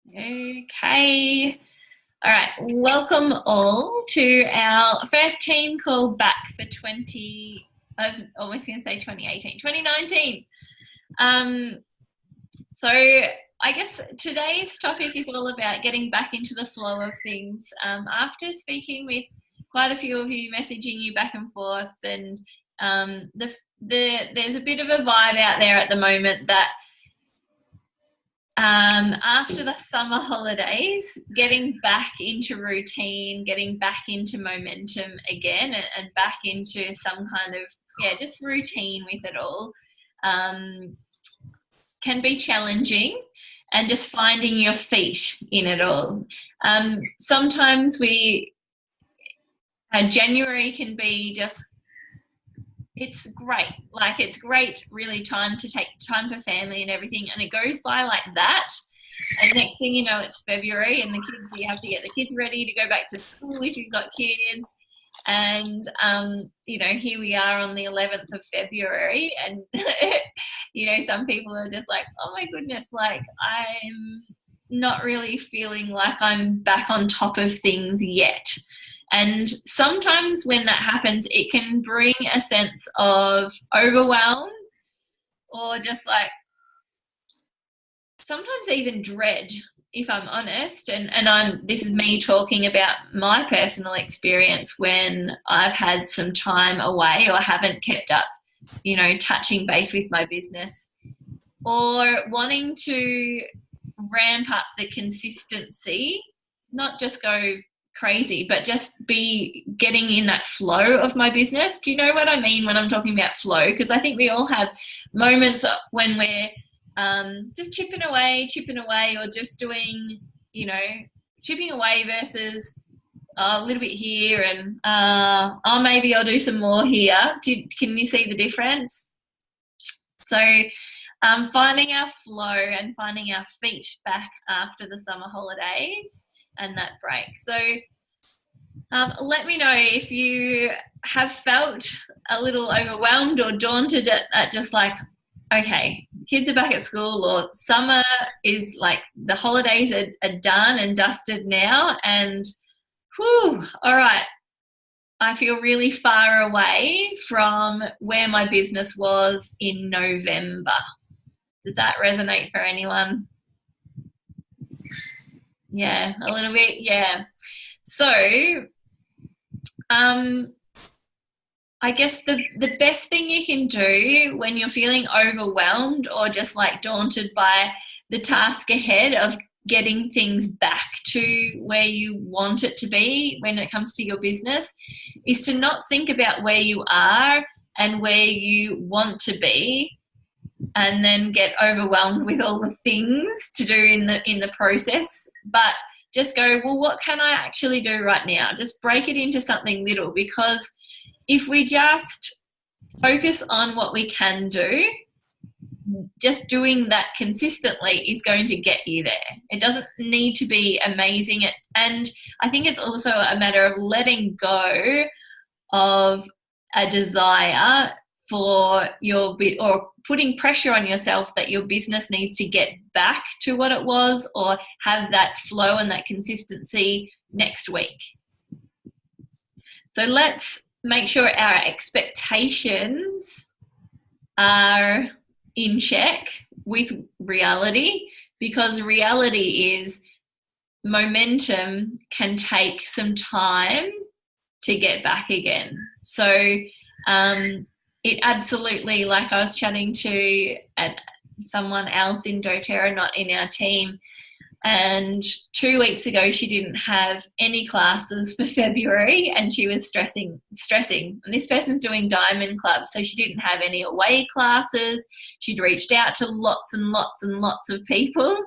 Okay. All right. Welcome all to our first team call back for 20. I was almost going to say 2018, 2019. Um, so I guess today's topic is all about getting back into the flow of things. After speaking with quite a few of you, messaging you back and forth, and there's a bit of a vibe out there at the moment that after the summer holidays, getting back into routine, getting back into momentum again, and back into some kind of, just routine with it all, can be challenging, and just finding your feet in it all. Sometimes January can be just, it's great. Like, it's great, really, time to take time for family and everything. And it goes by like that. And next thing you know, it's February, and you have to get the kids ready to go back to school if you've got kids. And, here we are on the 11th of February. And, some people are just like, oh my goodness, like, I'm not really feeling like I'm back on top of things yet. And sometimes when that happens, it can bring a sense of overwhelm, or just like sometimes even dread, if I'm honest. And this is me talking about my personal experience when I've had some time away or haven't kept up, touching base with my business, or wanting to ramp up the consistency, not just go crazy, but just be getting in that flow of my business. Do you know what I mean when I'm talking about flow? Because I think we all have moments when we're just chipping away, or just doing, chipping away versus a little bit here, and maybe I'll do some more here. Can you see the difference? So finding our flow and finding our feet back after the summer holidays and that break. So let me know if you have felt a little overwhelmed or daunted at just like, okay, kids are back at school, or summer is like, the holidays are done and dusted now, and whew, all right, I feel really far away from where my business was in November. Does that resonate for anyone? Yeah, a little bit. Yeah. So, I guess the best thing you can do when you're feeling overwhelmed or just like daunted by the task ahead of getting things back to where you want it to be when it comes to your business is to not think about where you are and where you want to be, and then get overwhelmed with all the things to do in the process, but just go, well, what can I actually do right now? Just break it into something little, because if we just focus on what we can do, just doing that consistently is going to get you there. It doesn't need to be amazing. And I think it's also a matter of letting go of a desire for your bit, or putting pressure on yourself that your business needs to get back to what it was, or have that flow and that consistency next week. So let's make sure our expectations are in check with reality, because reality is momentum can take some time to get back again. So it absolutely, like I was chatting to someone else in doTERRA, not in our team, and 2 weeks ago she didn't have any classes for February, and she was stressing. And this person's doing Diamond Club, so she didn't have any away classes. She'd reached out to lots and lots and lots of people,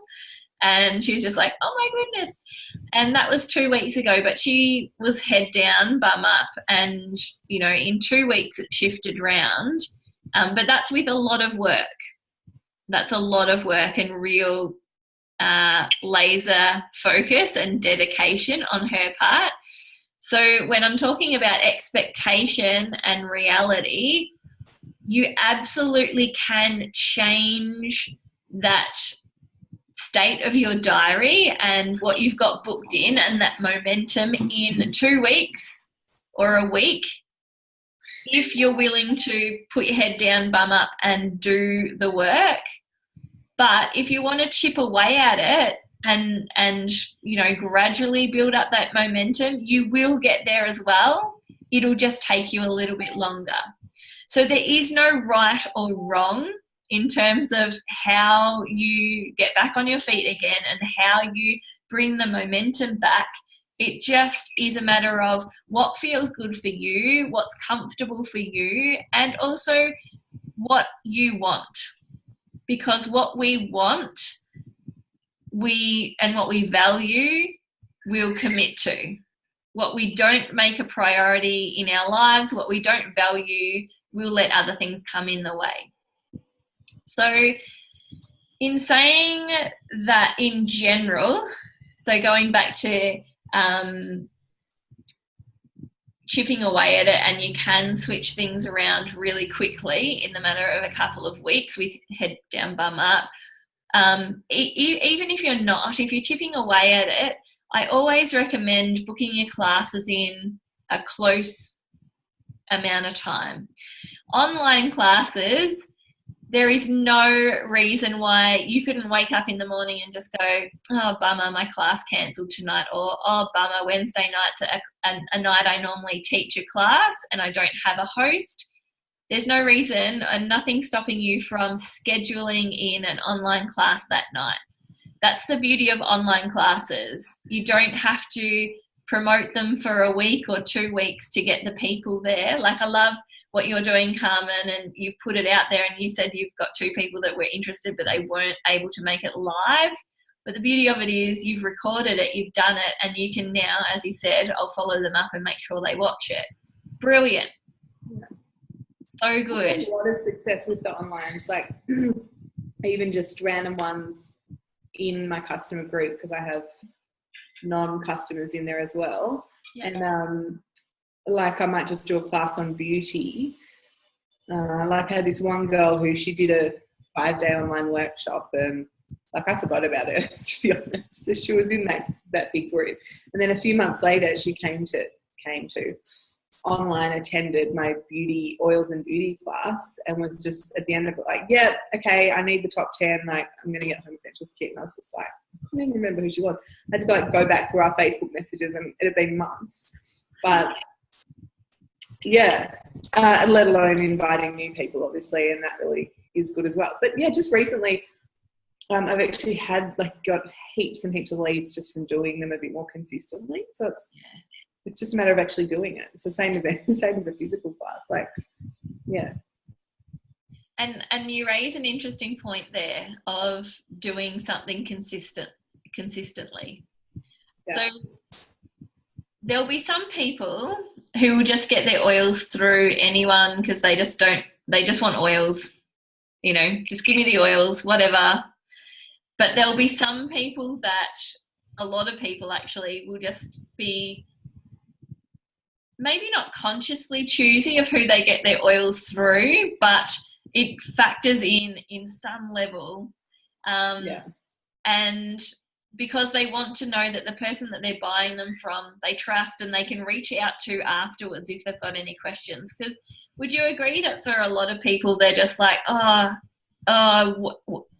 and she was just like, oh my goodness. And that was 2 weeks ago, but she was head down, bum up, and in 2 weeks it shifted round. But that's with a lot of work. That's a lot of work and real laser focus and dedication on her part. So when I'm talking about expectation and reality, you absolutely can change that state of your diary and what you've got booked in and that momentum in 2 weeks or a week, if you're willing to put your head down, bum up, and do the work. But if you want to chip away at it and you know, gradually build up that momentum, you will get there as well. It'll just take you a little bit longer. So there is no right or wrong in terms of how you get back on your feet again and how you bring the momentum back. It just is a matter of what feels good for you, what's comfortable for you, and also what you want. Because what we want, what we value, we'll commit to. What we don't make a priority in our lives, what we don't value, we'll let other things come in the way. So in saying that in general, so going back to chipping away at it, and you can switch things around really quickly in the matter of a couple of weeks with head down, bum up. Even if you're chipping away at it, I always recommend booking your classes in a close amount of time. Online classes, there is no reason why you couldn't wake up in the morning and just go, oh, bummer, my class cancelled tonight, or oh, bummer, Wednesday night's a night I normally teach a class and I don't have a host. There's no reason and nothing stopping you from scheduling in an online class that night. That's the beauty of online classes. You don't have to promote them for a week or 2 weeks to get the people there. Like, I love what you're doing, Carmen, and you've put it out there and you said you've got 2 people that were interested but they weren't able to make it live. But the beauty of it is you've recorded it, you've done it, and you can now, as you said, I'll follow them up and make sure they watch it. Brilliant. Yeah. So good. A lot of success with the onlines, like even just random ones in my customer group, because I have non-customers in there as well. Yeah. And like I might just do a class on beauty. Like I had this one girl who she did a 5-day online workshop, and like I forgot about her, to be honest. So she was in that big group, and then a few months later she came to online, attended my beauty oils and beauty class, and was just at the end of it like, yeah, okay, I need the top 10, like I'm gonna get home essentials kit. And I was just like, I don't even remember who she was. I had to like go back through our Facebook messages, and it had been months. But yeah, let alone inviting new people, obviously, and that really is good as well. But yeah, just recently I've actually got heaps and heaps of leads just from doing them a bit more consistently. So it's just a matter of actually doing it. It's the same as a physical class. Like, yeah. And you raise an interesting point there of doing something consistently. Yeah. So there'll be some people who will just get their oils through anyone because they just want oils, you know, just give me the oils, whatever. But there'll be some people that, a lot of people actually, will just be maybe not consciously choosy of who they get their oils through, but it factors in some level. And because they want to know that the person that they're buying them from, they trust and they can reach out to afterwards if they've got any questions. Because would you agree that for a lot of people, they're just like,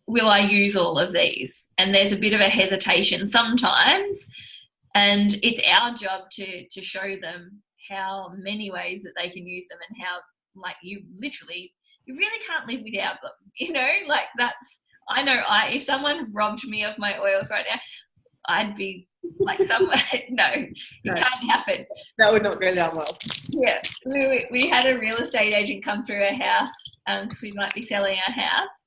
will I use all of these? And there's a bit of a hesitation sometimes. And it's our job to show them how many ways that they can use them, and how, like, you really can't live without them, you know, like that's, I know if someone robbed me of my oils right now, I'd be like, no, it can't happen. That would not go down well. Yeah. We had a real estate agent come through our house because we might be selling our house,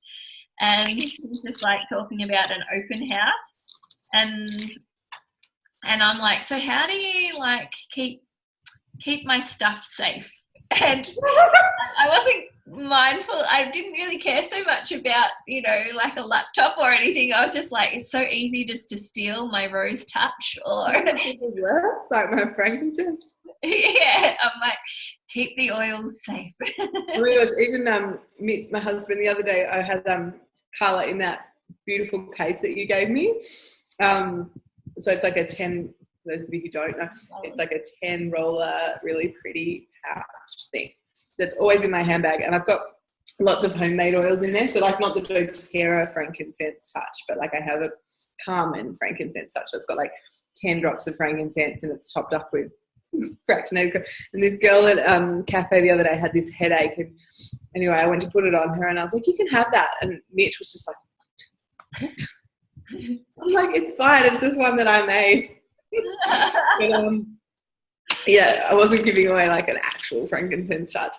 and he was just like talking about an open house, and I'm like, so how do you like keep my stuff safe? And I wasn't mindful. I didn't really care so much about, you know, like a laptop or anything. I was just like, it's so easy just to steal my Rose Touch or like my frankincense. Yeah, I'm like, keep the oils safe. Oh my gosh, even my husband the other day, I had Carla in that beautiful case that you gave me. So it's like a 10, for those of you who don't know, it's like a 10 roller, really pretty pouch thing that's always in my handbag. And I've got lots of homemade oils in there. So like not the doTERRA frankincense touch, but like I have a Carmen frankincense touch. So it's got like 10 drops of frankincense and it's topped up with fractionated. And this girl at cafe the other day had this headache. And anyway, I went to put it on her and I was like, you can have that. And Mitch was just like, what? I'm like, it's fine. It's just one that I made. But, yeah, I wasn't giving away like an actual frankincense touch.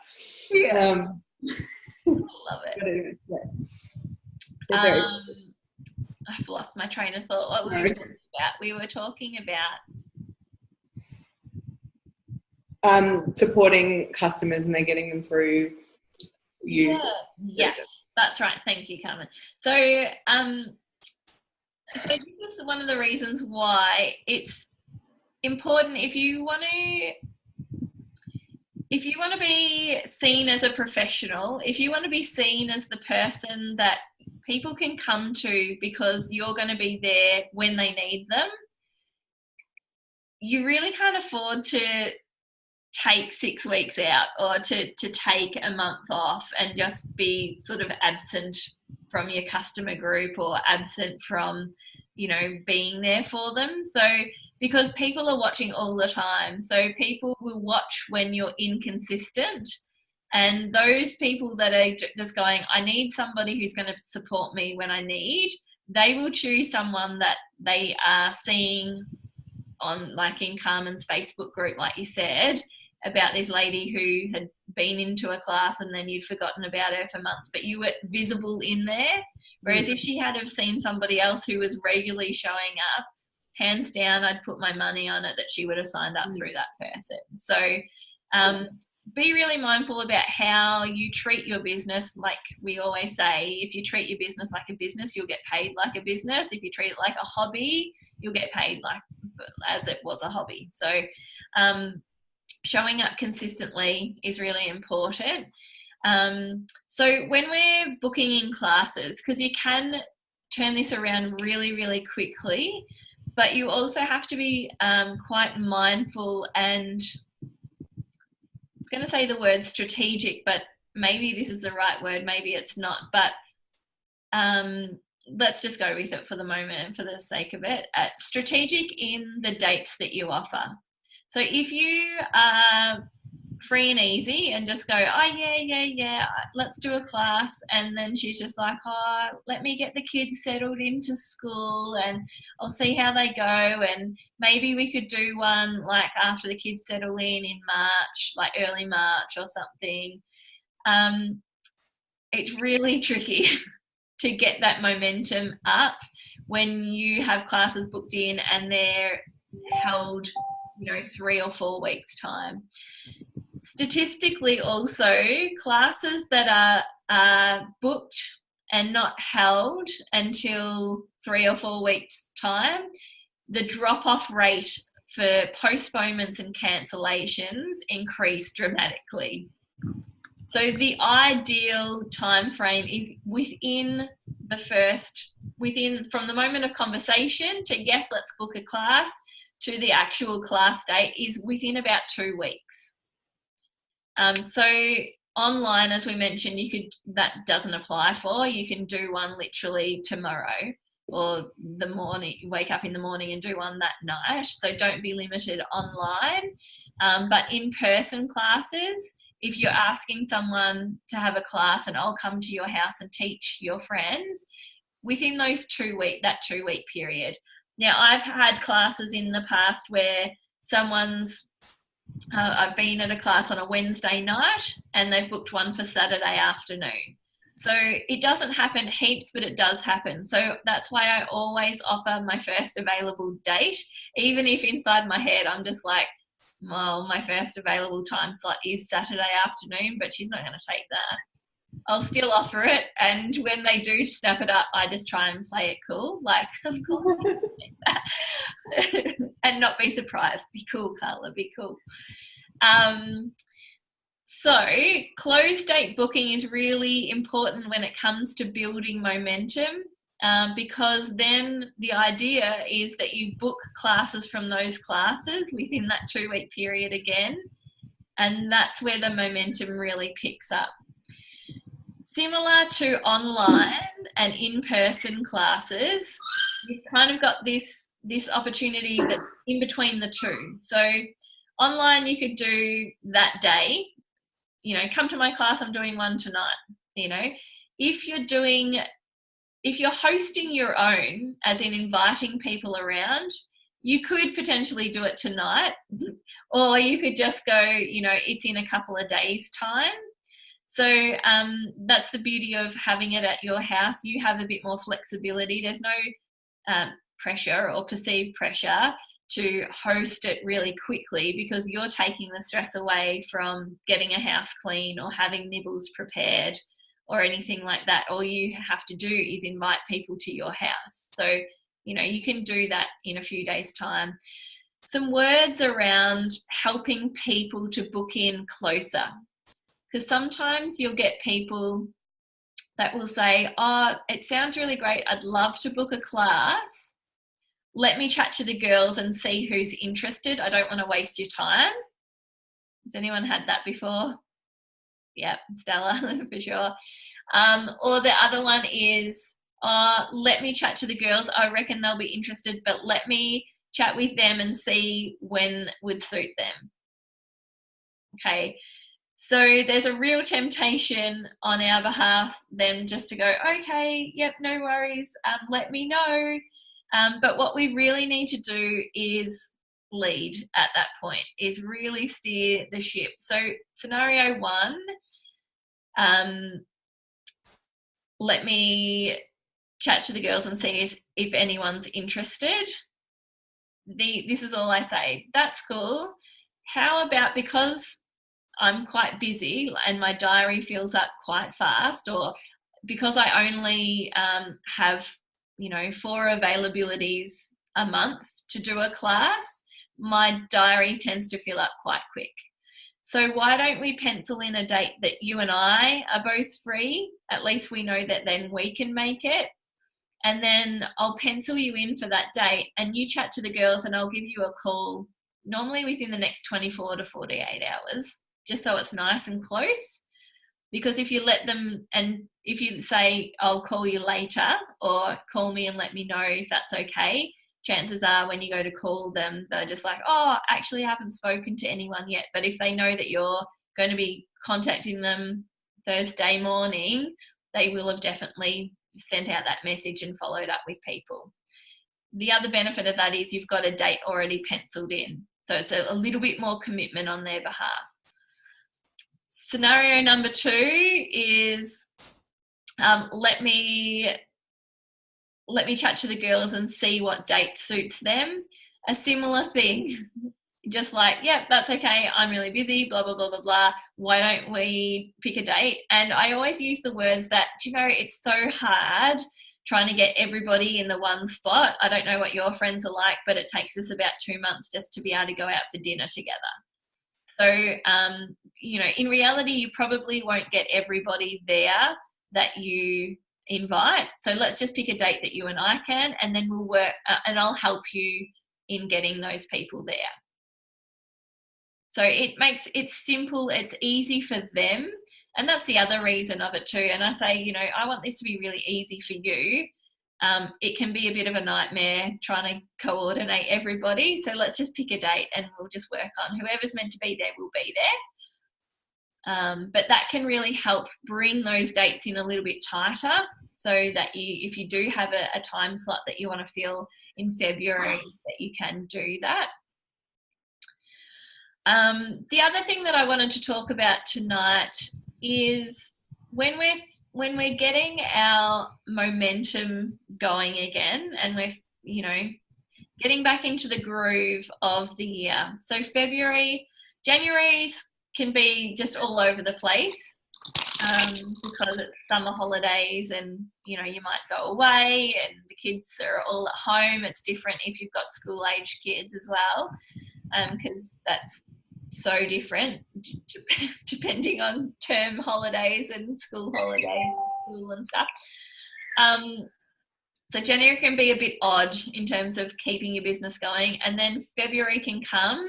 Yeah. Love it. Anyway, yeah. I've lost my train of thought. What were we talking about? We were talking about supporting customers and they're getting them through you. Yeah. Yes, that's right. Thank you, Carmen. So, so this is one of the reasons why it's important if you want to be seen as a professional, if you want to be seen as the person that people can come to because you're going to be there when they need them, you really can't afford to take 6 weeks out or to take a month off and just be sort of absent from your customer group or absent from, you know, being there for them. So because people are watching all the time, so people will watch when you're inconsistent, and those people that are just going, I need somebody who's going to support me when I need, they will choose someone that they are seeing on, like in Carmen's Facebook group, like you said, about this lady who had been into a class and then you'd forgotten about her for months, but you were visible in there. Whereas if she had have seen somebody else who was regularly showing up, hands down, I'd put my money on it that she would have signed up through that person. So be really mindful about how you treat your business. Like we always say, if you treat your business like a business, you'll get paid like a business. If you treat it like a hobby, you'll get paid like as it was a hobby. So showing up consistently is really important. So when we're booking in classes, because you can turn this around really, really quickly, but you also have to be quite mindful and, I was going to say the word strategic, but maybe this is the right word, maybe it's not, but let's just go with it for the moment and for the sake of it. Strategic in the dates that you offer. So if you are free and easy and just go, oh yeah, let's do a class, and then she's just like, oh, let me get the kids settled into school and I'll see how they go, and maybe we could do one like after the kids settle in March, like early March or something. It's really tricky to get that momentum up when you have classes booked in and they're held, 3 or 4 weeks time. Statistically also, classes that are booked and not held until 3 or 4 weeks time, the drop-off rate for postponements and cancellations increase dramatically. So the ideal time frame is from the moment of conversation to yes, let's book a class, to the actual class date is within about 2 weeks. So online, as we mentioned, that doesn't apply for. You can do one literally tomorrow or the morning, you wake up in the morning and do one that night. So don't be limited online. But in-person classes, if you're asking someone to have a class and I'll come to your house and teach your friends, within those 2 week period. Now, I've had classes in the past where I've been at a class on a Wednesday night and they've booked one for Saturday afternoon. So it doesn't happen heaps, but it does happen. So that's why I always offer my first available date, even if inside my head I'm just like, well, my first available time slot is Saturday afternoon, but she's not going to take that. I'll still offer it, and when they do snap it up, I just try and play it cool. Like, of course you can make that. And not be surprised. Be cool, Carla, be cool. So close date booking is really important when it comes to building momentum because then the idea is that you book classes from those classes within that 2-week period again, and that's where the momentum really picks up. Similar to online and in-person classes, you've kind of got this opportunity that's in between the two. So online, you could do that day, you know, come to my class, I'm doing one tonight, you know. If you're hosting your own, as in inviting people around, you could potentially do it tonight, or you could just go, you know, it's in a couple of days' time. So that's the beauty of having it at your house. You have a bit more flexibility. There's no pressure or perceived pressure to host it really quickly, because you're taking the stress away from getting a house clean or having nibbles prepared or anything like that. All you have to do is invite people to your house. So, you know, you can do that in a few days' time. Some words around helping people to book in closer. Because sometimes you'll get people that will say, oh, it sounds really great, I'd love to book a class. Let me chat to the girls and see who's interested. I don't want to waste your time. Has anyone had that before? Yeah, Stella, for sure. Or the other one is, let me chat to the girls. I reckon they'll be interested, but let me chat with them and see when would suit them. Okay. So there's a real temptation on our behalf then just to go, okay, yep, no worries, let me know. But what we really need to do is lead at that point, is really steer the ship. So scenario 1, let me chat to the girls and see if anyone's interested. This is all I say. That's cool. How about, because I'm quite busy and my diary fills up quite fast, or because I only have, you know, 4 availabilities a month to do a class, my diary tends to fill up quite quick. So why don't we pencil in a date that you and I are both free? At least we know that then we can make it. And then I'll pencil you in for that date, and you chat to the girls and I'll give you a call, normally within the next 24 to 48 hours. Just so it's nice and close. Because if you let them, and if you say, I'll call you later, or call me and let me know if that's okay, chances are when you go to call them, they're just like, oh, actually I haven't spoken to anyone yet. But if they know that you're going to be contacting them Thursday morning, they will have definitely sent out that message and followed up with people. The other benefit of that is you've got a date already penciled in. So it's a little bit more commitment on their behalf. Scenario number 2 is let me chat to the girls and see what date suits them. A similar thing, just like, yeah, that's okay, I'm really busy, blah, blah, blah, blah, blah. Why don't we pick a date? And I always use the words that, you know, it's so hard trying to get everybody in the one spot. I don't know what your friends are like, but it takes us about 2 months just to be able to go out for dinner together. So, you know, in reality, you probably won't get everybody there that you invite. So let's just pick a date that you and I can, and then we'll work, and I'll help you in getting those people there. So it makes it simple, it's easy for them. And that's the other reason of it too. And I say, you know, I want this to be really easy for you. It can be a bit of a nightmare trying to coordinate everybody. So let's just pick a date and we'll just work on whoever's meant to be there will be there. But that can really help bring those dates in a little bit tighter, so that if you do have a time slot that you want to fill in February, that you can do that. The other thing that I wanted to talk about tonight is when we're getting our momentum going again, and we're, you know, getting back into the groove of the year. So January's can be just all over the place, because it's summer holidays and, you know, you might go away and the kids are all at home. It's different if you've got school-aged kids as well, because that's so different depending on term holidays and school holidays, school and stuff. So January can be a bit odd in terms of keeping your business going, and then February can come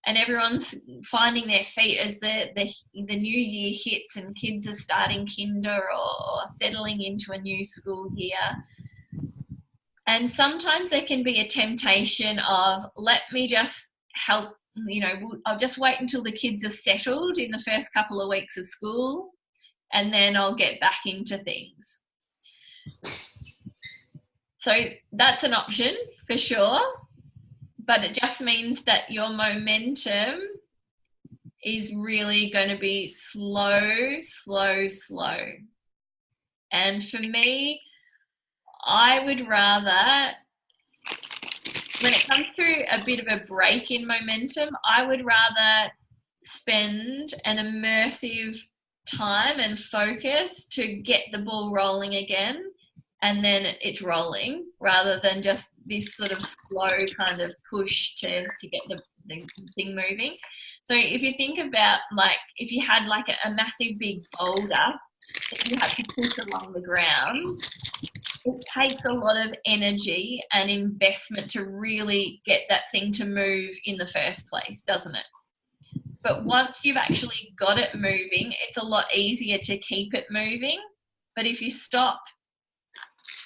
and everyone's finding their feet as the new year hits and kids are starting kinder or settling into a new school year. And sometimes there can be a temptation of, let me just help, I'll just wait until the kids are settled in the first couple of weeks of school and then I'll get back into things. So that's an option for sure, but it just means that your momentum is really going to be slow. And for me, I would rather, when it comes to a bit of a break in momentum, I would rather spend an immersive time and focus to get the ball rolling again, and then it's rolling, rather than just this sort of slow kind of push to get the thing moving. So if you think about, like, if you had like a massive big boulder that you had to push along the ground, it takes a lot of energy and investment to really get that thing to move in the first place, doesn't it? But once you've actually got it moving, it's a lot easier to keep it moving. But if you stop,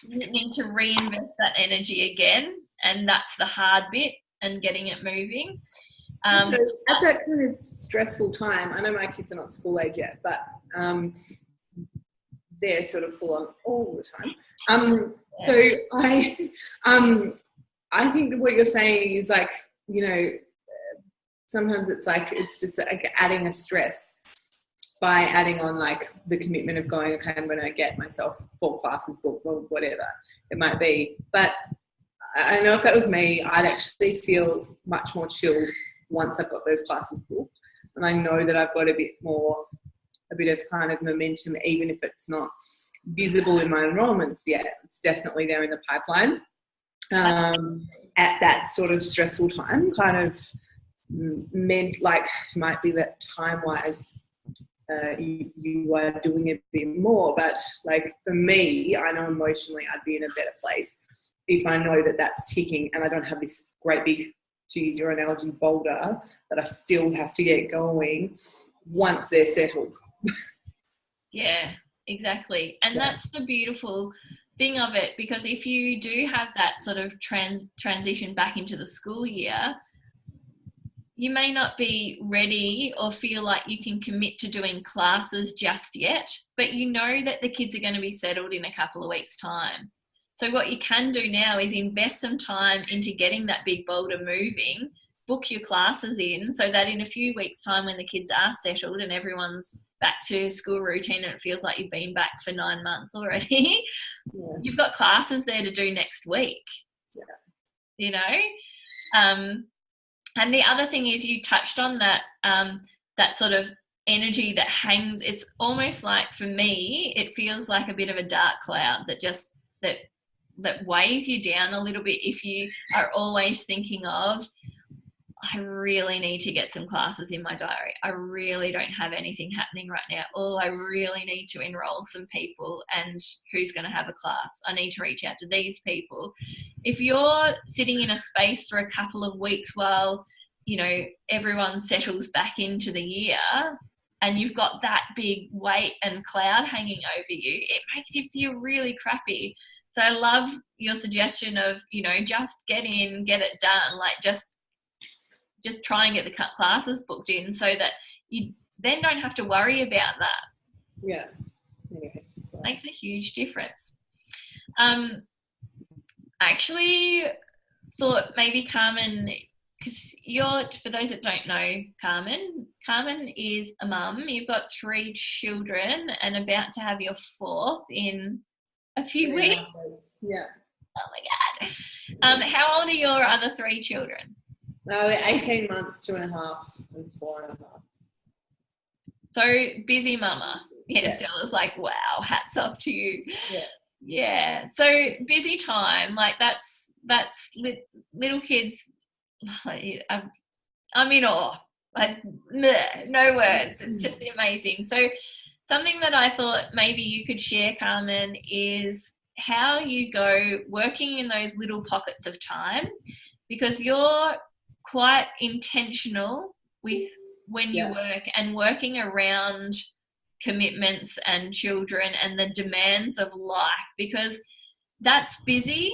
you need to reinvest that energy again, and that's the hard bit, and getting it moving. So at that kind of stressful time, I know my kids are not school age yet, but they're sort of full on all the time. So I think that what you're saying is, like, sometimes it's like, it's just like adding a stress by adding on like the commitment of going, okay, I'm going to get myself 4 classes booked or whatever it might be. But I know if that was me, I'd actually feel much more chilled once I've got those classes booked. And I know that I've got a bit of kind of momentum, even if it's not visible in my enrollments yet. It's definitely there in the pipeline. At that sort of stressful time, kind of meant like, might be that time-wise you are doing a bit more, but like for me, I know emotionally I'd be in a better place if I know that that's ticking and I don't have this great big, to use your analogy, boulder that I still have to get going once they're settled. Yeah, exactly. And that's the beautiful thing of it, because if you do have that sort of transition back into the school year, you may not be ready or feel like you can commit to doing classes just yet, but you know that the kids are going to be settled in a couple of weeks' time. So what you can do now is invest some time into getting that big boulder moving, book your classes in, so that in a few weeks' time, when the kids are settled and everyone's back to school routine and it feels like you've been back for 9 months already, you've got classes there to do next week. And the other thing is, you touched on that that sort of energy that hangs. It's almost like, for me, it feels like a bit of a dark cloud that weighs you down a little bit if you are always thinking of, I really need to get some classes in my diary. I really don't have anything happening right now. Oh, I really need to enroll some people, and who's going to have a class? I need to reach out to these people. If you're sitting in a space for a couple of weeks while, everyone settles back into the year, and you've got that big weight and cloud hanging over you, it makes you feel really crappy. So I love your suggestion of, just get in, get it done. Like, just try and get the classes booked in, so that you then don't have to worry about that. Yeah. Makes a huge difference. I actually thought maybe Carmen, because for those that don't know Carmen is a mum. You've got 3 children and about to have your 4th in a few weeks. Yeah. Oh my God. How old are your other 3 children? 18 months, 2.5, and 4.5. So busy mama. Yeah, Stella's like, wow, hats off to you. Yeah. So busy time, like that's little kids. I'm in awe. Like, no words. It's just amazing. So something that I thought maybe you could share, Carmen, is how you go working in those little pockets of time, because you're quite intentional with when you work and working around commitments and children and the demands of life, because that's busy.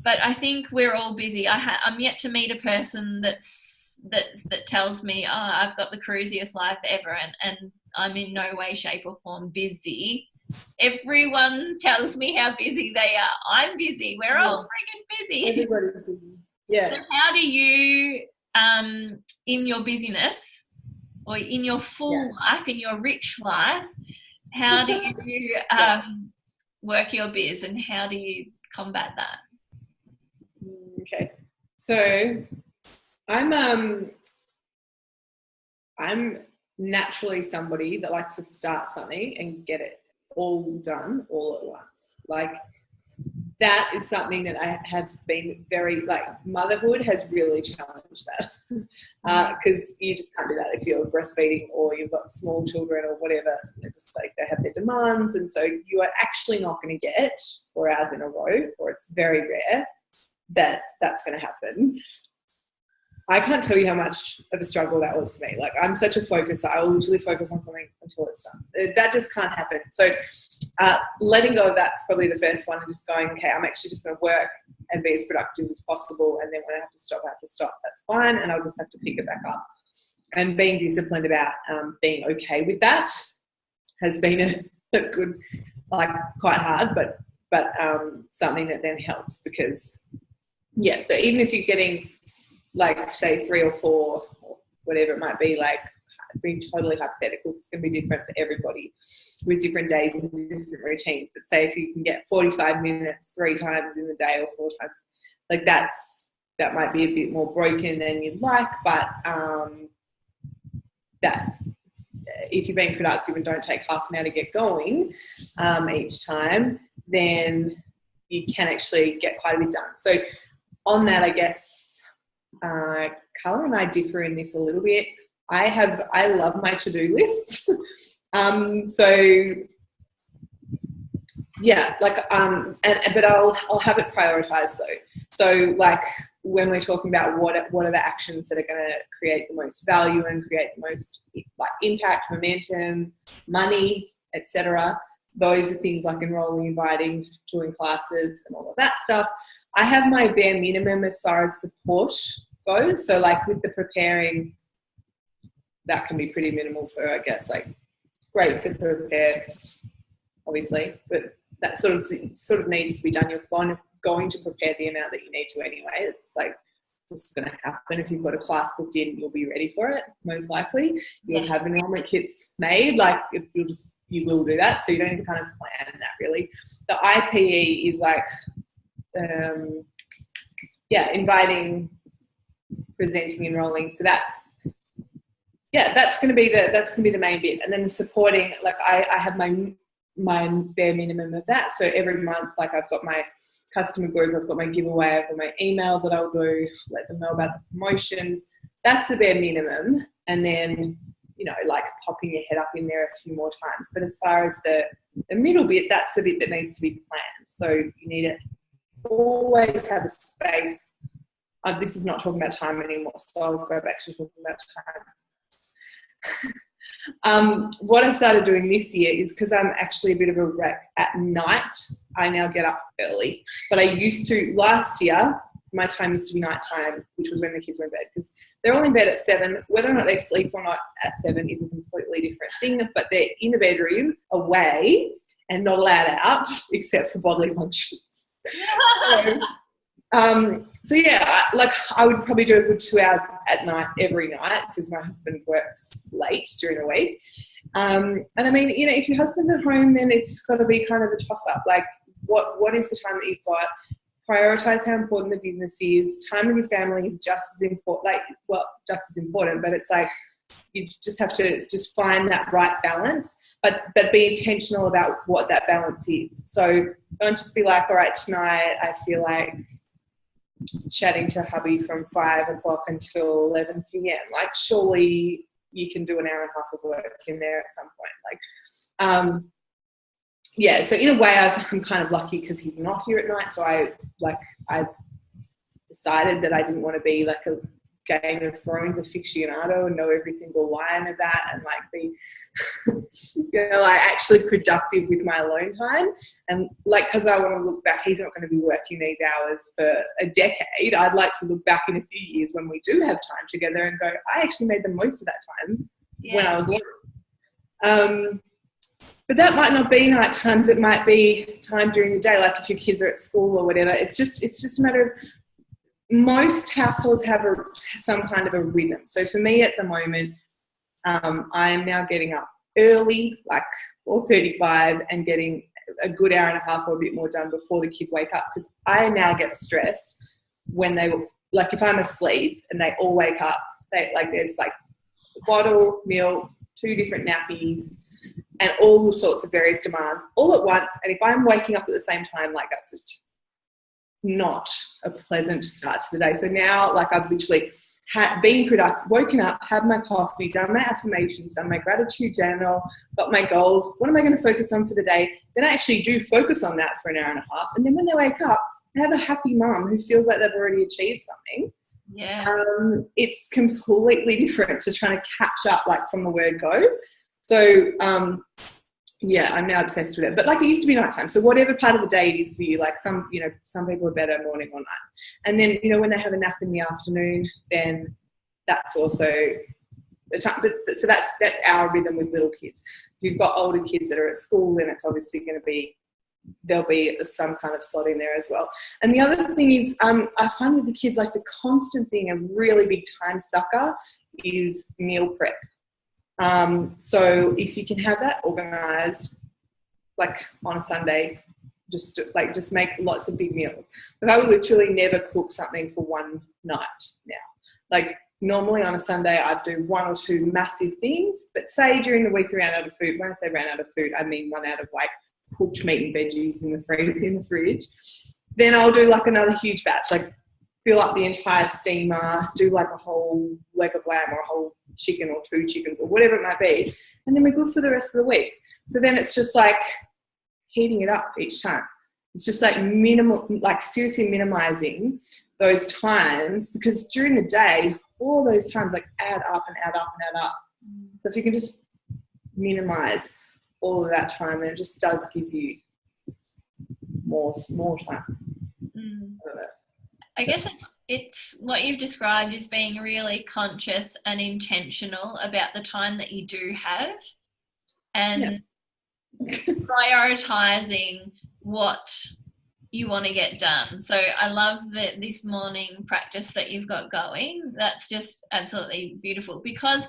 But I think we're all busy. I'm yet to meet a person that tells me, oh, I've got the cruisiest life ever, and I'm in no way, shape or form busy. Everyone tells me how busy they are. I'm busy. We're all freaking busy. Everybody's busy. Yeah. So how do you, in your busyness or in your full life, in your rich life, how do you work your biz, and how do you combat that? Okay. So I'm naturally somebody that likes to start something and get it all done all at once. Like, that is something that I have been very, like, motherhood has really challenged that, because you just can't do that if you're breastfeeding or you've got small children or whatever. They're just like, they have their demands, and so you are actually not going to get 4 hours in a row, or it's very rare that that's going to happen. I can't tell you how much of a struggle that was for me. Like, I'm such a focuser. I will literally focus on something until it's done. That just can't happen. So letting go of that's probably the first one, and just going, okay, I'm actually just going to work and be as productive as possible. And then when I have to stop, I have to stop. That's fine. And I'll just have to pick it back up. And being disciplined about being okay with that has been a good, like, quite hard, but something that then helps, because, so even if you're getting, like, say 3 or 4 or whatever it might be, like, being totally hypothetical, it's going to be different for everybody with different days and different routines. But say if you can get 45 minutes 3 times in the day or 4 times, like, that might be a bit more broken than you'd like, but that if you're being productive and don't take half an hour to get going each time, then you can actually get quite a bit done. So on that, I guess, Carla and I differ in this a little bit. I love my to-do lists. So yeah, like, but I'll have it prioritized though. So, like, when we're talking about what are the actions that are going to create the most value and create the most, like, impact, momentum, money, etc. Those are things like enrolling, inviting, joining classes, and all of that stuff. I have my bare minimum as far as support goes. So, like, with the preparing, that can be pretty minimal for, I guess, like, great to prepare, obviously, but that sort of needs to be done. You're going to prepare the amount that you need to anyway. It's like, it's going to happen. If you've got a class booked in, you'll be ready for it, most likely. You'll have enrollment kits made. Like, you will do that. So you don't even kind of plan that, really. The IPE is like, inviting, presenting, enrolling. So that's going to be the main bit. And then the supporting, like, I have my bare minimum of that. So every month, like, I've got my customer group, I've got my giveaway, I've got my email that I'll do, let them know about the promotions. That's the bare minimum. And then, like, popping your head up in there a few more times. But as far as the middle bit, that's the bit that needs to be planned. So you need to always have a space. This is not talking about time anymore, so I'll go back to talking about time. What I started doing this year is, because I'm actually a bit of a wreck at night, I now get up early. But I used to, last year, my time used to be nighttime, which was when the kids were in bed, because they're all in bed at 7. Whether or not they sleep or not at 7 is a completely different thing, but they're in the bedroom, away, and not allowed out, except for bodily functions. So yeah, like, I would probably do a good 2 hours at night every night, because my husband works late during the week. And I mean, if your husband's at home, then it's just got to be kind of a toss-up. Like, what is the time that you've got? Prioritize how important the business is. Time with your family is just as important. Just as important, but it's like, you just have to just find that right balance, but be intentional about what that balance is. So don't just be like, all right, tonight I feel like chatting to hubby from 5 o'clock until 11 p.m. Like, surely you can do an hour and a half of work in there at some point. Like, yeah, so in a way I'm kind of lucky because he's not here at night. So I decided that I didn't want to be like a Game of Thrones aficionado and know every single line of that and like be like actually productive with my alone time. And like, because I want to look back, he's not going to be working these hours for a decade. I'd like to look back in a few years when we do have time together and go, I actually made the most of that time when I was alone. But that might not be night times. It might be time during the day, like if your kids are at school or whatever. It's just a matter of, most households have some kind of a rhythm. So for me at the moment, I am now getting up early, like 4:35, and getting a good hour and a half or a bit more done before the kids wake up, because I now get stressed when they, like if I'm asleep and they all wake up, there's like bottle, milk, 2 different nappies, and all sorts of various demands all at once. And if I'm waking up at the same time, like that's just not a pleasant start to the day. So now, like I've literally been productive, woken up, had my coffee, done my affirmations, done my gratitude journal, got my goals. What am I going to focus on for the day? Then I actually do focus on that for an hour and a half. And then when they wake up, I have a happy mum who feels like they've already achieved something. Yeah. It's completely different to trying to catch up like from the word go. So, yeah, I'm now obsessed with it. But like it used to be nighttime. So whatever part of the day it is for you, like some people are better morning or night. And then, when they have a nap in the afternoon, then that's also the time. So that's our rhythm with little kids. If you've got older kids that are at school, then it's obviously going to be, there'll be some kind of slot in there as well. And the other thing is, I find with the kids, like the constant thing, a really big time sucker is meal prep. So if you can have that organised, like on a Sunday, just make lots of big meals. But I would literally never cook something for one night now. Like normally on a Sunday, I'd do 1 or 2 massive things, but say during the week we ran out of food. When I say ran out of food, I mean run out of like cooked meat and veggies in the fridge. Then I'll do like another huge batch, like fill up the entire steamer, do like a whole leg of lamb or a whole chicken or 2 chickens or whatever it might be, and then we're good for the rest of the week. So then it's just like heating it up each time. It's just like minimal, like seriously minimizing those times, because during the day, all those times like add up and add up and add up. So if you can just minimize all of that time, then it just does give you more time. I guess it's what you've described as being really conscious and intentional about the time that you do have, and prioritizing what you want to get done. So I love this morning practice that you've got going. That's just absolutely beautiful, because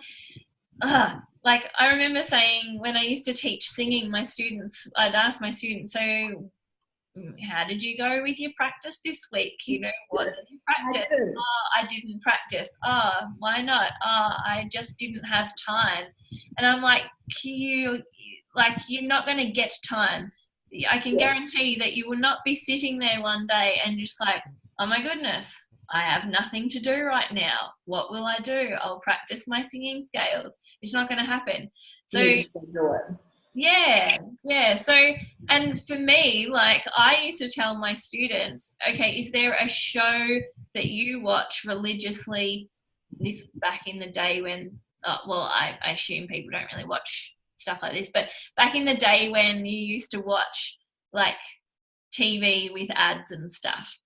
like I remember saying when I used to teach singing, I'd ask my students, so how did you go with your practice this week? What did you practice? I didn't practice. Why not? I just didn't have time. And I'm like, you're not going to get time. I can guarantee that you will not be sitting there one day and just like, oh my goodness, I have nothing to do right now. What will I do? I'll practice my singing scales. It's not going to happen. So yeah. So, and for me, like I used to tell my students, okay, is there a show that you watch religiously? This back in the day when, I assume people don't really watch stuff like this, but back in the day when you used to watch like TV with ads and stuff.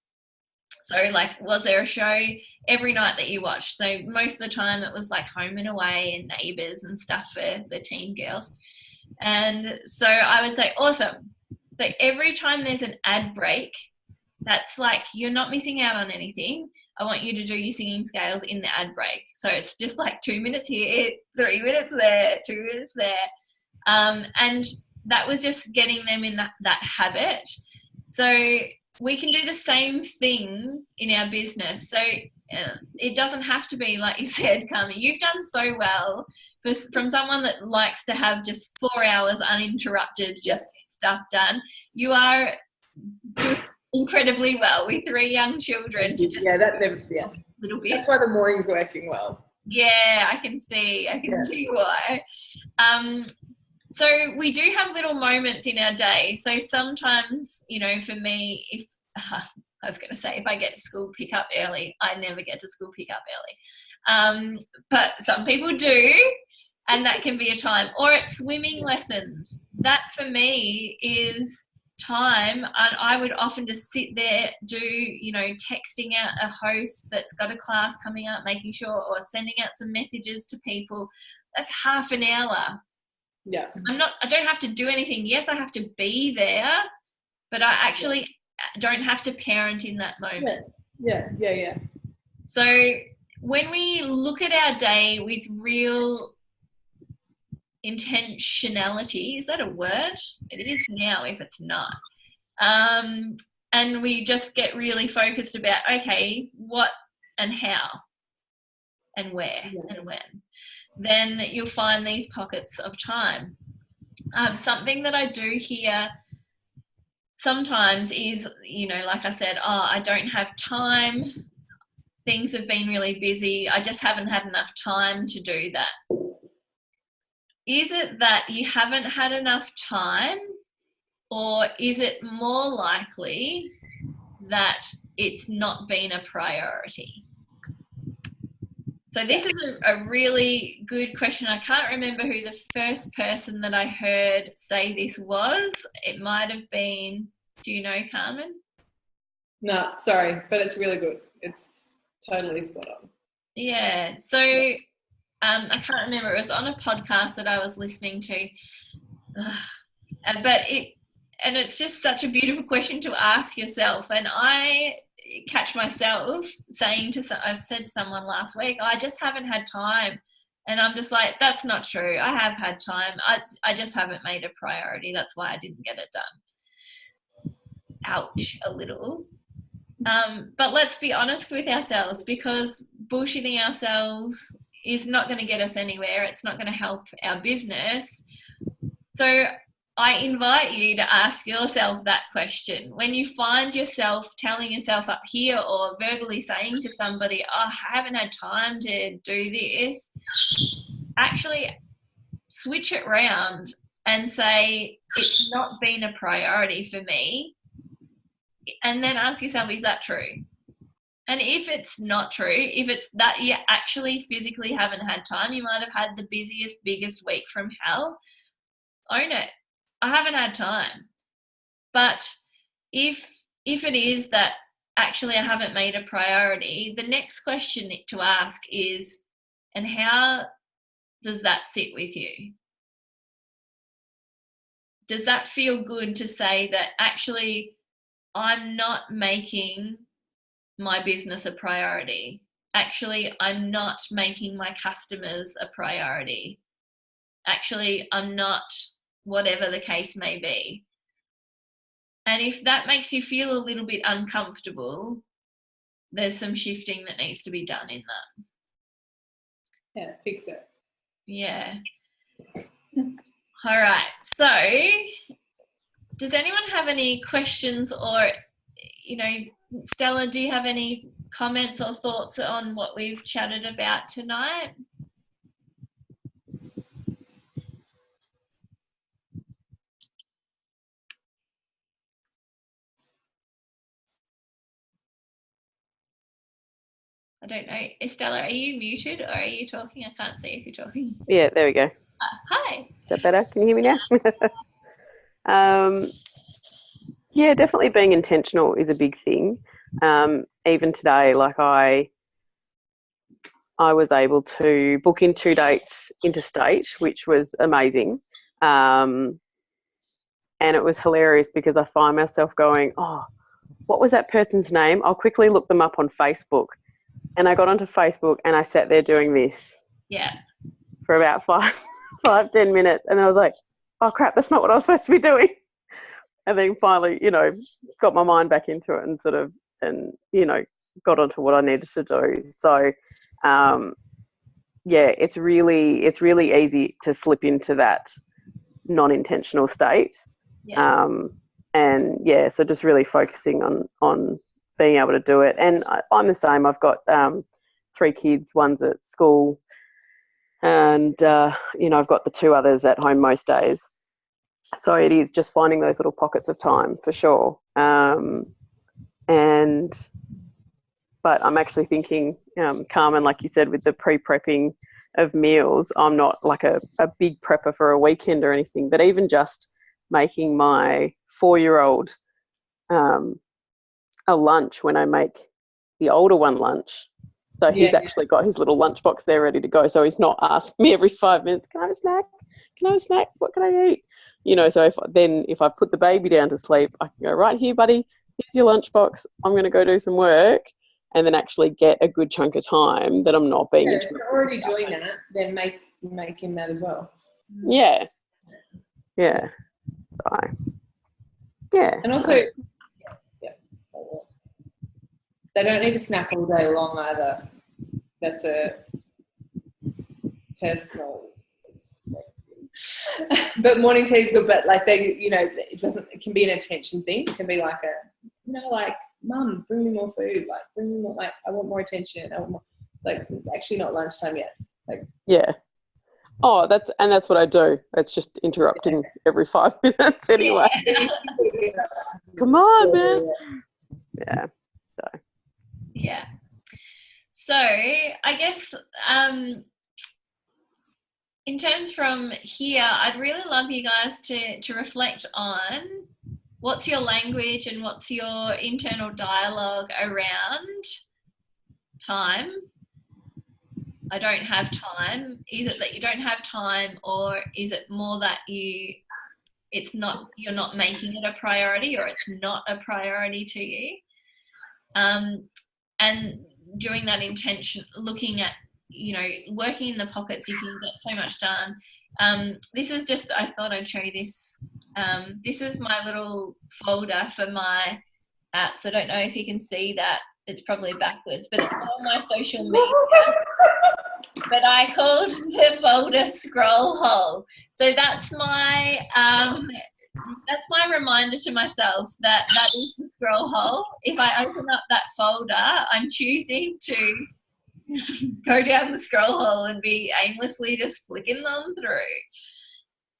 So like, was there a show every night that you watched? So most of the time it was like Home and Away and Neighbours and stuff for the teen girls. And so I would say, awesome. So every time there's an ad break, that's like, you're not missing out on anything. I want you to do your singing scales in the ad break. So it's just like 2 minutes here, 3 minutes there, 2 minutes there. And that was just getting them in that habit. So we can do the same thing in our business. So it doesn't have to be, like you said, Carmen, you've done so well from someone that likes to have just 4 hours uninterrupted, just get stuff done. You are doing incredibly well with 3 young children. To just little bit. That's why the morning's working well. Yeah, I can see why. So we do have little moments in our day. So sometimes, you know, for me, if I was going to say, if I get to school pick up early, I never get to school pick up early. But some people do, and that can be a time. Or it's swimming lessons. That for me is time. And I would often just sit there, do, you know, texting out a host that's got a class coming up, making sure, or sending out some messages to people. That's half an hour. Yeah. I don't have to do anything. Yes, I have to be there, but I actually don't have to parent in that moment. Yeah. So when we look at our day with real intentionality, is that a word? It is now if it's not. And we just get really focused about, okay, what and how and where and when, then you'll find these pockets of time. Something that I do here sometimes is, you know, like I said, I don't have time. Things have been really busy. I just haven't had enough time to do that. Is it that you haven't had enough time, or is it more likely that it's not been a priority? So this is a really good question. I can't remember who the first person that I heard say this was. It might have been, do you know, Carmen? No, sorry, but it's really good. It's totally spot on. Yeah. So I can't remember. It was on a podcast that I was listening to. But it's just such a beautiful question to ask yourself. And I catch myself saying I said to someone last week, I just haven't had time. And I'm just like, that's not true. I have had time. I just haven't made a priority. That's why I didn't get it done. Ouch, a little. But let's be honest with ourselves, because bullshitting ourselves is not going to get us anywhere. It's not going to help our business. So I invite you to ask yourself that question. When you find yourself telling yourself up here or verbally saying to somebody, I haven't had time to do this, actually switch it round and say, it's not been a priority for me. And then ask yourself, is that true? And if it's not true, if it's that you actually physically haven't had time, you might have had the busiest, biggest week from hell, own it. I haven't had time. But if it is that actually I haven't made a priority, the next question to ask is, and how does that sit with you? Does that feel good to say that actually I'm not making my business a priority? Actually, I'm not making my customers a priority. Actually, I'm not, whatever the case may be. And if that makes you feel a little bit uncomfortable, there's some shifting that needs to be done in that. Yeah, fix it. Yeah. All right. So does anyone have any questions, or, you know, Stella, do you have any comments or thoughts on what we've chatted about tonight? I don't know. Estella, are you muted or are you talking? I can't see if you're talking. Yeah, there we go. Hi. Is that better? Can you hear me now? Yeah, definitely being intentional is a big thing. Even today, like I was able to book in 2 dates interstate, which was amazing. And it was hilarious because I find myself going, oh, what was that person's name? I'll quickly look them up on Facebook. And I got onto Facebook and I sat there doing this. Yeah. For about 5-10 minutes. And then I was like, oh crap, that's not what I was supposed to be doing. And then finally, you know, got my mind back into it and sort of, and, you know, got onto what I needed to do. So, yeah, it's really easy to slip into that non-intentional state. Yeah. And yeah, so just really focusing on being able to do it. And I'm the same. I've got 3 kids. One's at school And, you know, I've got the 2 others at home most days. So it is just finding those little pockets of time for sure. But I'm actually thinking, Carmen, like you said, with the pre-prepping of meals, I'm not like a big prepper for a weekend or anything, but even just making my 4-year-old a lunch when I make the older one lunch. So he's actually got his little lunchbox there ready to go. So he's not asking me every 5 minutes, can I have a snack? Can I have a snack? What can I eat? You know, so if I put the baby down to sleep, I can go, right here, buddy, here's your lunchbox. I'm going to go do some work, and then actually get a good chunk of time that I'm not being interrupted. If you're already doing that, then make him that as well. Yeah. Yeah. So, yeah. And also, they don't need to snack all day long either. That's a personal. But morning tea is good. But like it can be an attention thing. It can be like like, Mum, bring me more food. Like, bring me more. Like, I want more attention. I want more. It's actually not lunchtime yet. Like, yeah. Oh, that's what I do. It's just interrupting every 5 minutes anyway. Yeah. Come on, man. Yeah. So. Yeah. So I guess in terms from here, I'd really love you guys to reflect on what's your language and what's your internal dialogue around time. I don't have time. Is it that you don't have time, or is it more that you're not making it a priority, or it's not a priority to you? And doing that intention, looking at, working in the pockets, you can get so much done. This is just, I thought I'd show you this. This is my little folder for my apps. I don't know if you can see that. It's probably backwards, but it's all my social media. But I called the folder scroll hole. So that's my reminder to myself that is the scroll hole. If I open up that folder, I'm choosing to go down the scroll hole and be aimlessly just flicking them through.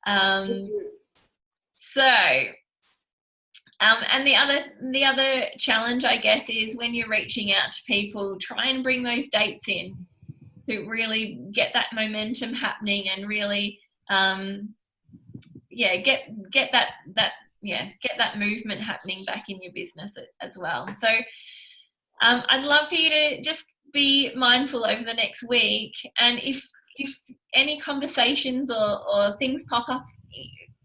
And the other challenge, I guess, is when you're reaching out to people, try and bring those dates in to really get that momentum happening and really get that movement happening back in your business as well. So I'd love for you to just be mindful over the next week, and if any conversations or things pop up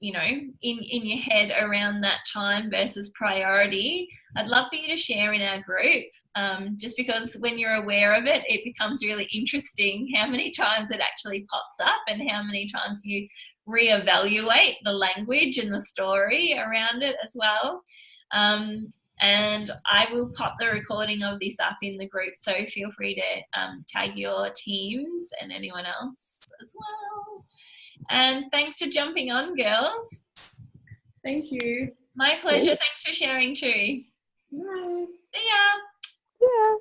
in your head around that time versus priority, I'd love for you to share in our group, just because when you're aware of it, it becomes really interesting how many times it actually pops up and how many times you reevaluate the language and the story around it as well. And I will pop the recording of this up in the group, so feel free to tag your teams and anyone else as well. And thanks for jumping on, girls. Thank you. My pleasure. Thanks for sharing too. Bye. See ya. Yeah.